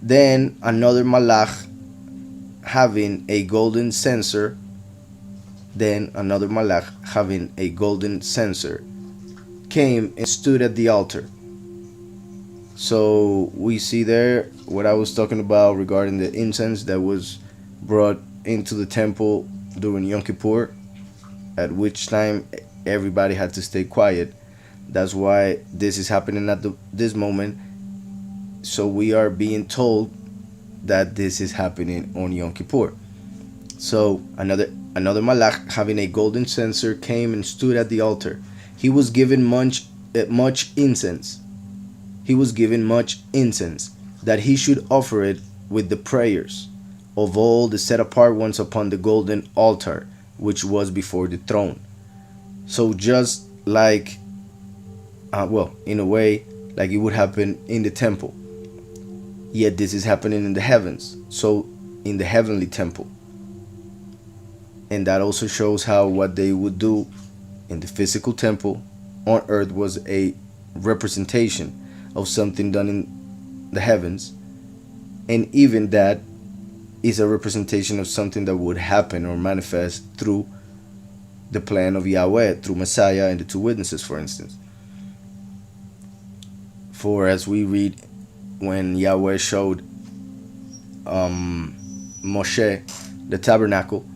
Then another malach having a golden censer, came and stood at the altar. So we see there what I was talking about regarding the incense that was brought into the temple during Yom Kippur, at which time everybody had to stay quiet. That's why this is happening at this moment. So we are being told that this is happening on Yom Kippur. So another malach having a golden censer came and stood at the altar. He was given much incense. That he should offer it with the prayers of all the set apart ones upon the golden altar which was before the throne. So just like, in a way, like it would happen in the temple. Yet this is happening in the heavens, so in the heavenly temple. And that also shows how what they would do in the physical temple on earth was a representation of something done in the heavens, and even that is a representation of something that would happen or manifest through the plan of Yahweh, through Messiah and the two witnesses, for instance. For as we read, when Yahweh showed Moshe the tabernacle,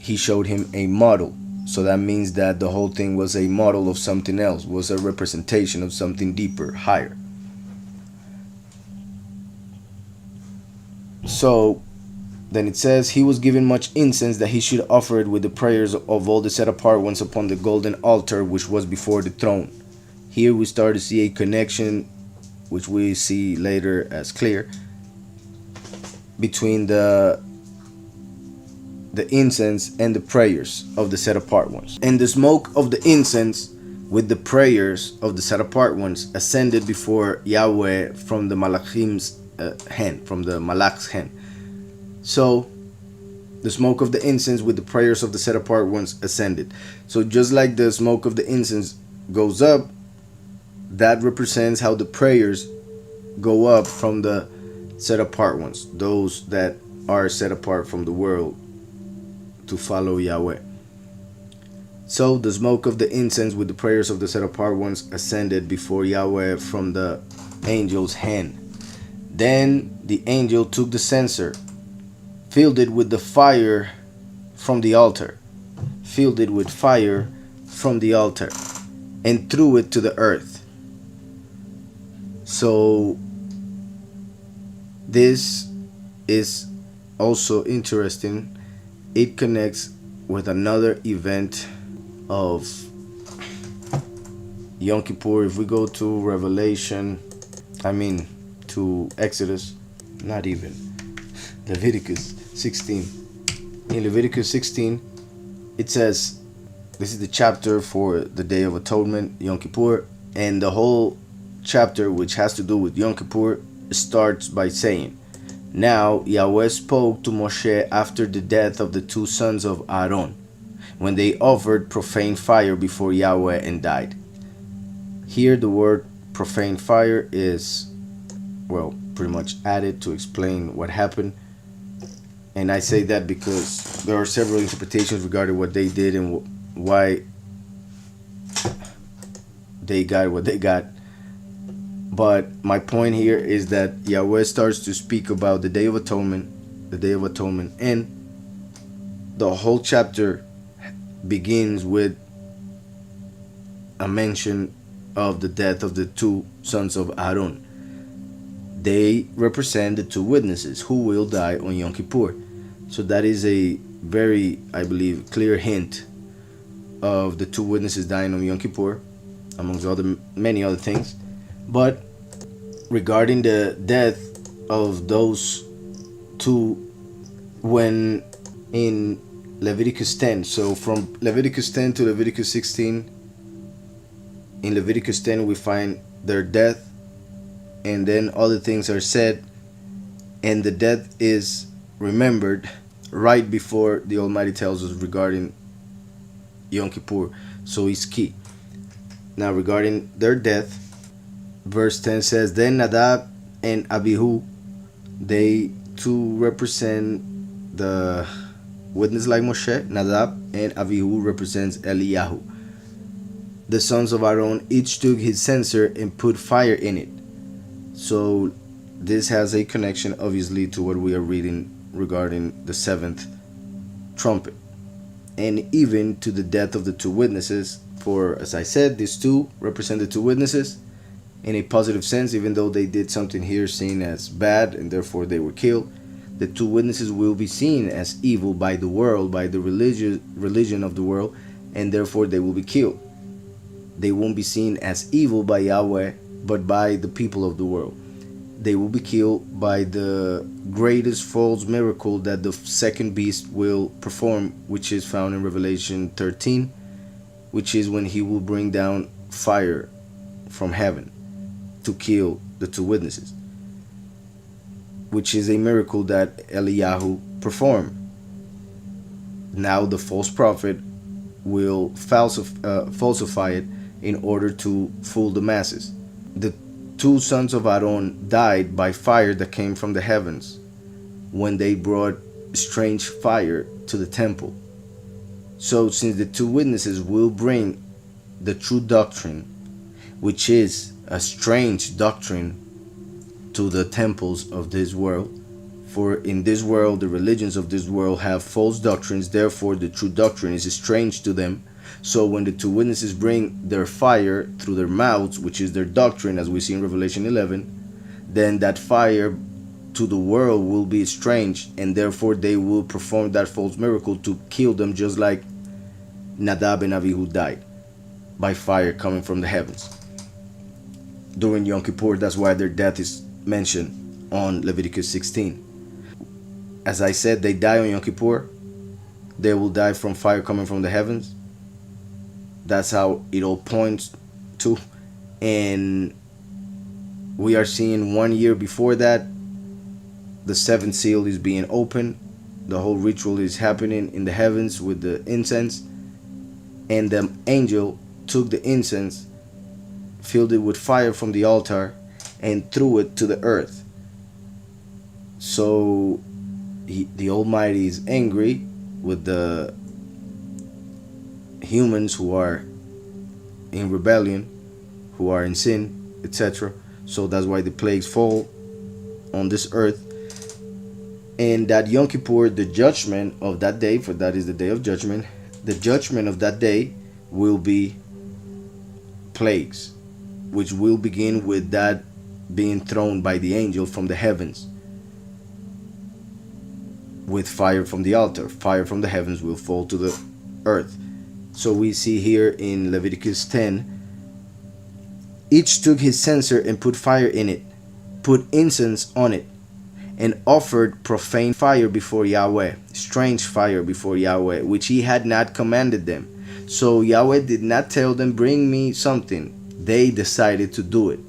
he showed him a model. So that means that the whole thing was a model of something else, was a representation of something deeper, higher. So then it says, he was given much incense that he should offer it with the prayers of all the set apart ones upon the golden altar which was before the throne. Here we start to see a connection, which we see later as clear, between the incense and the prayers of the set apart ones. And the smoke of the incense with the prayers of the set apart ones ascended before Yahweh from the malachim's hand, from the malach's hand. So the smoke of the incense with the prayers of the set apart ones ascended. So just like the smoke of the incense goes up, that represents how the prayers go up from the set apart ones, those that are set apart from the world to follow Yahweh. So the smoke of the incense with the prayers of the set apart ones ascended before Yahweh from the angel's hand. Then the angel took the censer, filled it with fire from the altar, and threw it to the earth. So this is also interesting. It connects with another event of Yom Kippur. If we go to to Exodus, not even, Leviticus 16. In Leviticus 16, it says, this is the chapter for the Day of Atonement, Yom Kippur, and the whole chapter, which has to do with Yom Kippur, starts by saying, now Yahweh spoke to Moshe after the death of the two sons of Aaron, when they offered profane fire before Yahweh and died. Here the word profane fire is, pretty much added to explain what happened. And I say that because there are several interpretations regarding what they did and why they got what they got. But my point here is that Yahweh starts to speak about the Day of Atonement, and the whole chapter begins with a mention of the death of the two sons of Aaron. They represent the two witnesses who will die on Yom Kippur. So that is a very, I believe, clear hint of the two witnesses dying on Yom Kippur, amongst many other things. But regarding the death of those two, when in Leviticus 10, so from Leviticus 10 to Leviticus 16, in Leviticus 10 we find their death, and then other things are said, and the death is remembered right before the Almighty tells us regarding Yom Kippur. So it's key. Now regarding their death, verse 10 says, then Nadab and Abihu They too represent the witness like Moshe, Nadab, and Avihu represents Eliyahu. The sons of Aaron each took his censer and put fire in it. So this has a connection obviously to what we are reading regarding the seventh trumpet, and even to the death of the two witnesses. For as I said, these two represent the two witnesses in a positive sense, even though they did something here seen as bad and therefore they were killed. The two witnesses will be seen as evil by the world, by the religion of the world, and therefore they will be killed. They won't be seen as evil by Yahweh, but by the people of the world. They will be killed by the greatest false miracle that the second beast will perform, which is found in Revelation 13, which is when he will bring down fire from heaven to kill the two witnesses, which is a miracle that Eliyahu performed. Now the false prophet will falsify it in order to fool the masses. The two sons of Aaron died by fire that came from the heavens when they brought strange fire to the temple. So since the two witnesses will bring the true doctrine, which is a strange doctrine, to the temples of this world, for in this world the religions of this world have false doctrines, therefore the true doctrine is strange to them. So when the two witnesses bring their fire through their mouths, which is their doctrine, as we see in Revelation 11, then that fire to the world will be strange, and therefore they will perform that false miracle to kill them, just like Nadab and Abihu died by fire coming from the heavens during Yom Kippur. That's why their death is mentioned on Leviticus 16. As I said, they die on Yom Kippur. They will die from fire coming from the heavens. That's how it all points to. And we are seeing 1 year before that, the seventh seal is being opened. The whole ritual is happening in the heavens with the incense. And the angel took the incense, filled it with fire from the altar, and threw it to the earth. So the Almighty is angry with the humans who are in rebellion, who are in sin, etc. So that's why the plagues fall on this earth. And that Yom Kippur, the judgment of that day, for that is the day of judgment, the judgment of that day will be plagues, which will begin with that being thrown by the angel from the heavens with fire from the altar. Fire from the heavens will fall to the earth. So we see here in Leviticus 10, each took his censer and put fire in it, put incense on it, and offered profane fire before Yahweh, strange fire before Yahweh, which he had not commanded them. So Yahweh did not tell them, bring me something. They decided to do it.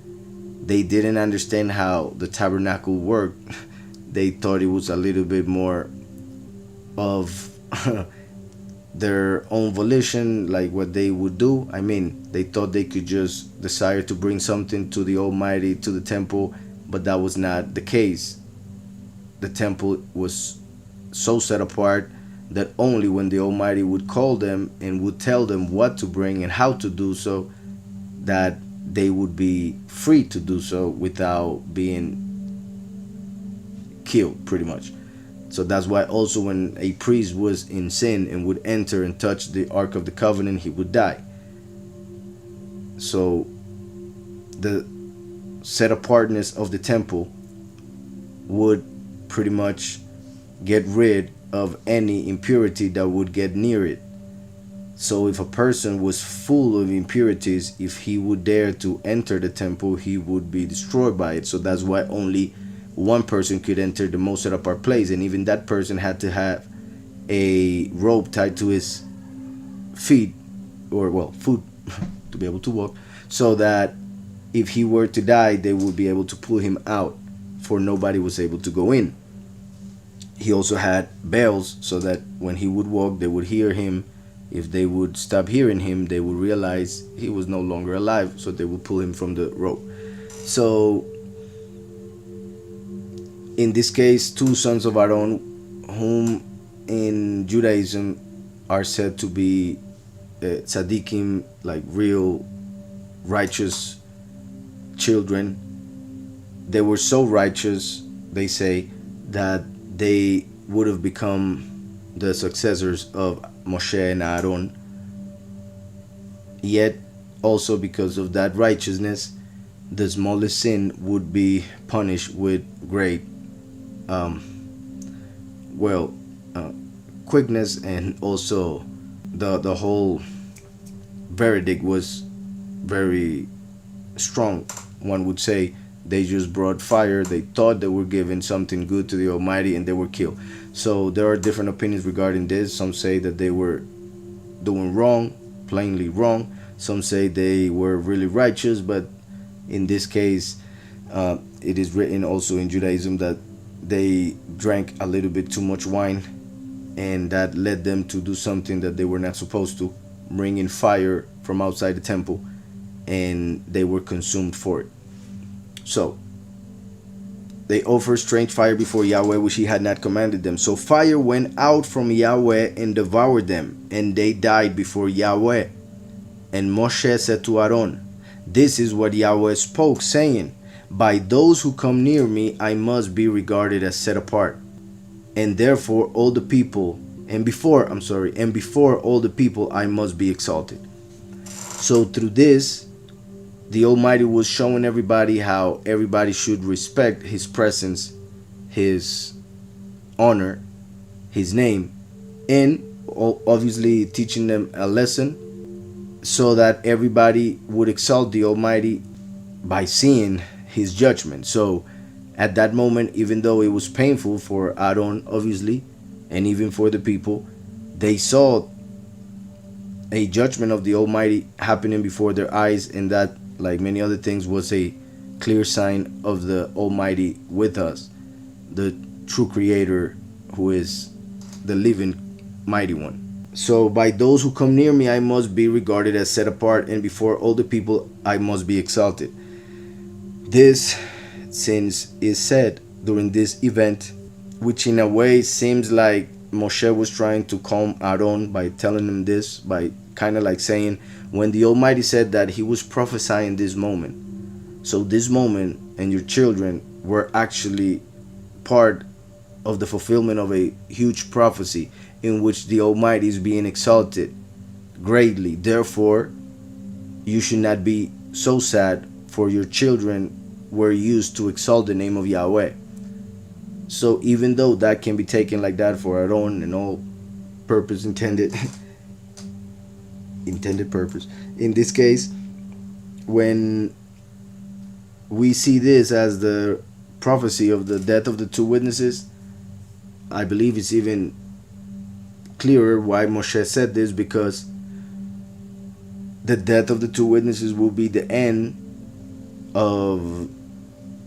They didn't understand how the tabernacle worked. They thought it was a little bit more of their own volition, like what they would do. I mean, they thought they could just desire to bring something to the Almighty, to the temple, but that was not the case. The temple was so set apart that only when the Almighty would call them and would tell them what to bring and how to do so, that they would be free to do so without being killed, pretty much. So that's why also when a priest was in sin and would enter and touch the Ark of the Covenant, he would die. So the set apartness of the temple would pretty much get rid of any impurity that would get near it. So if a person was full of impurities, if he would dare to enter the temple, he would be destroyed by it. So that's why only one person could enter the most set apart place, and even that person had to have a rope tied to his feet, or well, foot, to be able to walk, so that if he were to die, they would be able to pull him out, for nobody was able to go in. He also had bells so that when he would walk, they would hear him. If they would stop hearing him, they would realize he was no longer alive, so they would pull him from the rope. So In this case, two sons of Aaron, whom in Judaism are said to be tzaddikim, like real righteous children. They were so righteous, they say, that they would have become the successors of Moshe and Aaron. Yet, also because of that righteousness, the smallest sin would be punished with great, quickness, and also the whole verdict was very strong. One would say they just brought fire. They thought they were giving something good to the Almighty, and they were killed. So there are different opinions regarding this. Some say that they were doing wrong, plainly wrong. Some say they were really righteous, but in this case, it is written also in Judaism that they drank a little bit too much wine, and that led them to do something that they were not supposed to, bring in fire from outside the temple, and they were consumed for it. So they offered strange fire before Yahweh, which he had not commanded them. So fire went out from Yahweh and devoured them, and they died before Yahweh. And Moshe said to Aaron, "This is what Yahweh spoke, saying, by those who come near me I must be regarded as set apart. And therefore all the people, and before all the people I must be exalted." So through this, the Almighty was showing everybody how everybody should respect his presence, his honor, his name, and obviously teaching them a lesson so that everybody would exalt the Almighty by seeing his judgment. So at that moment, even though it was painful for Aaron, obviously, and even for the people, they saw a judgment of the Almighty happening before their eyes, and that, like many other things, was a clear sign of the Almighty with us, the true Creator, who is the living mighty one. So by those who come near me I must be regarded as set apart, and before all the people I must be exalted. This, since is said during this event, which in a way seems like Moshe was trying to calm Aaron by telling him this, by kind of like saying, when the Almighty said that he was prophesying this moment. So this moment and your children were actually part of the fulfillment of a huge prophecy in which the Almighty is being exalted greatly. Therefore, you should not be so sad, for your children were used to exalt the name of Yahweh. So even though that can be taken like that for our own and all purpose intended purpose, in this case, when we see this as the prophecy of the death of the two witnesses, I believe it's even clearer why Moshe said this, because the death of the two witnesses will be the end of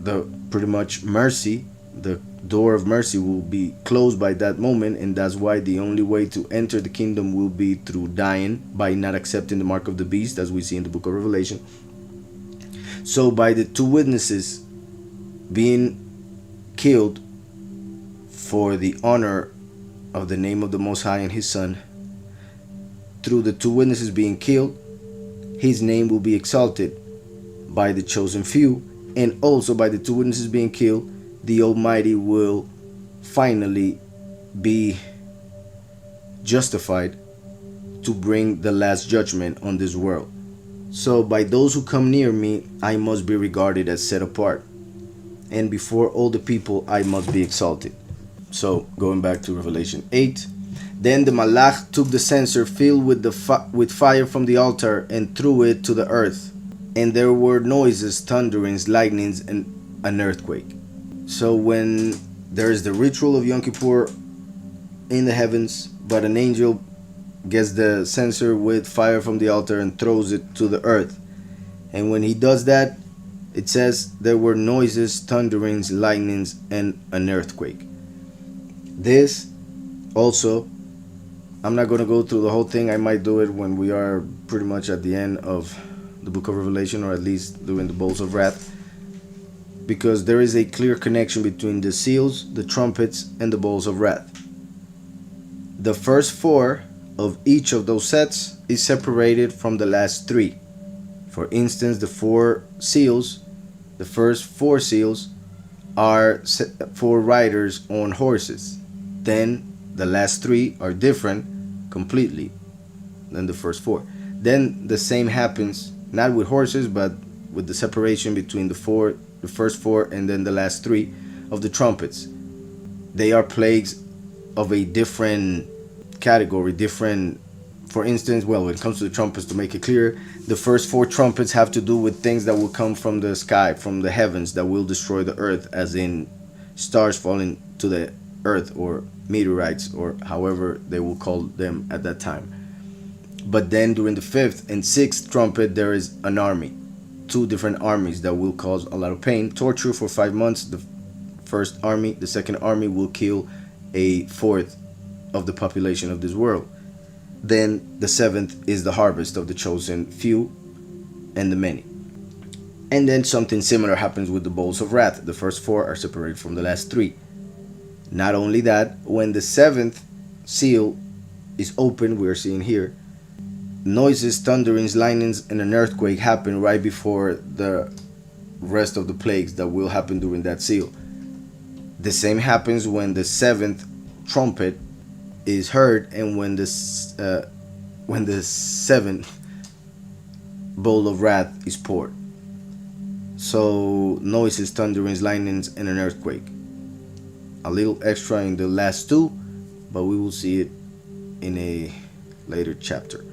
the pretty much mercy. The door of mercy will be closed by that moment, and that's why the only way to enter the kingdom will be through dying, by not accepting the mark of the beast, as we see in the book of Revelation. So by the two witnesses being killed for the honor of the name of the Most High and his Son, through the two witnesses being killed, his name will be exalted by the chosen few, and also by the two witnesses being killed, the Almighty will finally be justified to bring the last judgment on this world. So by those who come near me I must be regarded as set apart, and before all the people I must be exalted. So going back to Revelation 8, then the Malach took the censer filled with fire from the altar and threw it to the earth, and there were noises, thunderings, lightnings, and an earthquake. So when there is the ritual of Yom Kippur in the heavens, but an angel gets the censer with fire from the altar and throws it to the earth, and when he does that, it says there were noises, thunderings, lightnings, and an earthquake. This also, I'm not going to go through the whole thing. I might do it when we are pretty much at the end of the book of Revelation, or at least during the bowls of wrath. because there is a clear connection between the seals, the trumpets, and the bowls of wrath. The first four of each of those sets is separated from the last three. For instance, the first four seals are four riders on horses. Then the last three are different completely than the first four. Then the same happens, not with horses, but with the separation between the first four and then the last three of the trumpets. They are plagues of a different category, different. For instance, well, when it comes to the trumpets, to make it clear, the first four trumpets have to do with things that will come from the sky, from the heavens, that will destroy the earth, as in stars falling to the earth, or meteorites, or however they will call them at that time. But then during the fifth and sixth trumpet, there is an army, two different armies that will cause a lot of pain, torture for 5 months. The first army, the second army will kill a fourth of the population of this world. Then the seventh is the harvest of the chosen few and the many. And then something similar happens with the bowls of wrath. The first four are separated from the last three. Not only that, when the seventh seal is opened, we are seeing here, noises, thunderings, lightnings, and an earthquake happen right before the rest of the plagues that will happen during that seal. The same happens when the seventh trumpet is heard, and when the seventh bowl of wrath is poured. So noises, thunderings, lightnings, and an earthquake. A little extra in the last two, but we will see it in a later chapter.